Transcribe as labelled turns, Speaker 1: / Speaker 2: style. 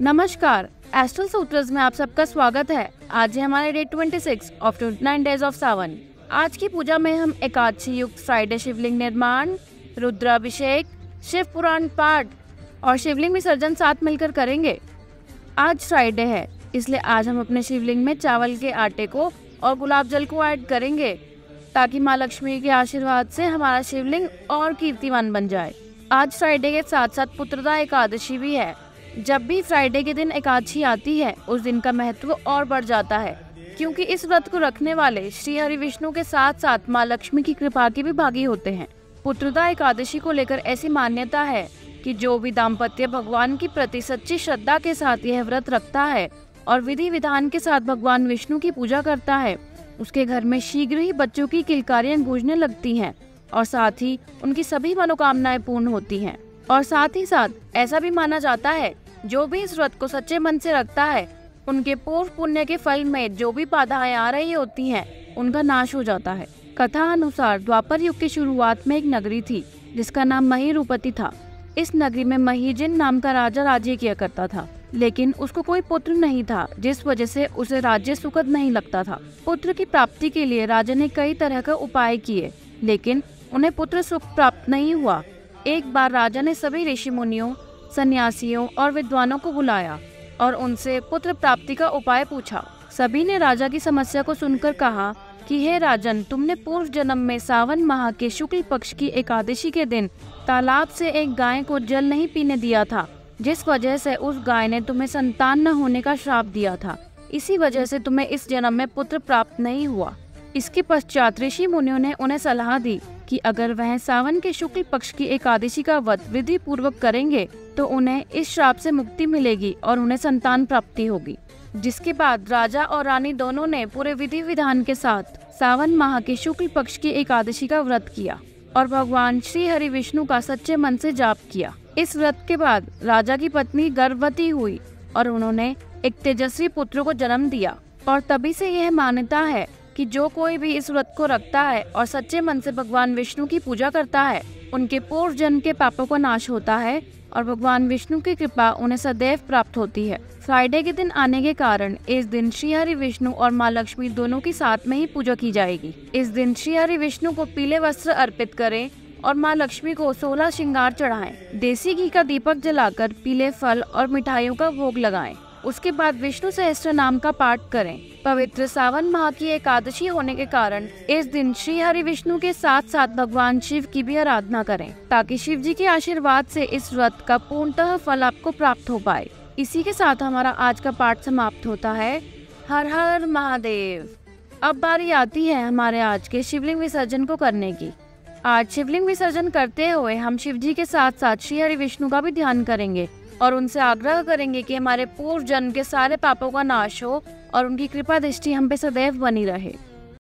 Speaker 1: नमस्कार, एस्ट्रल सूत्रस में आप सबका स्वागत है। आज है हमारे डे 26 ऑफ 29 डेज ऑफ सावन। आज की पूजा में हम एकादशी युक्त फ्राइडे शिवलिंग निर्माण, रुद्राभिषेक, शिव पुराण पाठ और शिवलिंग विसर्जन साथ मिलकर करेंगे। आज फ्राइडे है, इसलिए आज हम अपने शिवलिंग में चावल के आटे को और गुलाब जल को ऐड करेंगे ताकि माँ लक्ष्मी के आशीर्वाद से हमारा शिवलिंग और कीर्तिमान बन जाए। आज फ्राइडे के साथ साथ पुत्रदा एकादशी भी है। जब भी फ्राइडे के दिन एकादशी आती है, उस दिन का महत्व और बढ़ जाता है, क्योंकि इस व्रत को रखने वाले श्री हरि विष्णु के साथ साथ माँ लक्ष्मी की कृपा के भी भागी होते हैं। पुत्रदा एकादशी को लेकर ऐसी मान्यता है कि जो भी दाम्पत्य भगवान की प्रति सच्ची श्रद्धा के साथ यह व्रत रखता है और विधि विधान के साथ भगवान विष्णु की पूजा करता है, उसके घर में शीघ्र ही बच्चों की किलकारियां गूंजने लगती हैं और साथ ही उनकी सभी मनोकामनाएं पूर्ण होती हैं। और साथ ही साथ ऐसा भी माना जाता है, जो भी इस व्रत को सच्चे मन से रखता है, उनके पूर्व पुण्य के फल में जो भी बाधाएं आ रही होती हैं, उनका नाश हो जाता है। कथा अनुसार द्वापर युग की शुरुआत में एक नगरी थी जिसका नाम महीरूपति था। इस नगरी में महीजिन नाम का राजा राज्य किया करता था, लेकिन उसको कोई पुत्र नहीं था, जिस वजह से उसे राज्य सुखद नहीं लगता था। पुत्र की प्राप्ति के लिए राजा ने कई तरह का उपाय किए, लेकिन उन्हें पुत्र सुख प्राप्त नहीं हुआ। एक बार राजा ने सभी ऋषि मुनियों, सन्यासियों और विद्वानों को बुलाया और उनसे पुत्र प्राप्ति का उपाय पूछा। सभी ने राजा की समस्या को सुनकर कहा कि हे राजन, तुमने पूर्व जन्म में सावन माह के शुक्ल पक्ष की एकादशी के दिन तालाब से एक गाय को जल नहीं पीने दिया था, जिस वजह से उस गाय ने तुम्हें संतान न होने का श्राप दिया था। इसी वजह से तुम्हें इस जन्म में पुत्र प्राप्त नहीं हुआ। इसके पश्चात ऋषि मुनियों ने उन्हें सलाह दी कि अगर वह सावन के शुक्ल पक्ष की एकादशी का व्रत विधि पूर्वक करेंगे तो उन्हें इस श्राप से मुक्ति मिलेगी और उन्हें संतान प्राप्ति होगी। जिसके बाद राजा और रानी दोनों ने पूरे विधि विधान के साथ सावन माह के शुक्ल पक्ष की एकादशी का व्रत किया और भगवान श्री हरि विष्णु का सच्चे मन से जाप किया। इस व्रत के बाद राजा की पत्नी गर्भवती हुई और उन्होंने एक तेजस्वी पुत्र को जन्म दिया। और तभी से यह मान्यता है कि जो कोई भी इस व्रत को रखता है और सच्चे मन से भगवान विष्णु की पूजा करता है, उनके पूर्व जन्म के पापों का नाश होता है और भगवान विष्णु की कृपा उन्हें सदैव प्राप्त होती है। फ्राइडे के दिन आने के कारण इस दिन श्री हरि विष्णु और माँ लक्ष्मी दोनों की साथ में ही पूजा की जाएगी। इस दिन श्री हरि विष्णु को पीले वस्त्र अर्पित करें और माँ लक्ष्मी को 16 श्रृंगार चढ़ाएं। देसी घी का दीपक जलाकर पीले फल और मिठाइयों का भोग लगाएं। उसके बाद विष्णु सहस्त्र नाम का पाठ करें। पवित्र सावन माह की एकादशी होने के कारण इस दिन श्री हरि विष्णु के साथ साथ भगवान शिव की भी आराधना करें, ताकि शिव जी के आशीर्वाद से इस व्रत का पूर्णतः फल आपको प्राप्त हो पाए। इसी के साथ हमारा आज का पाठ समाप्त होता है। हर हर महादेव। अब बारी आती है हमारे आज के शिवलिंग विसर्जन को करने की। आज शिवलिंग विसर्जन करते हुए हम शिव जी के साथ साथ श्री हरि विष्णु का भी ध्यान करेंगे और उनसे आग्रह करेंगे कि हमारे पूर्व जन्म के सारे पापों का नाश हो और उनकी कृपा दृष्टि हम पे सदैव बनी रहे।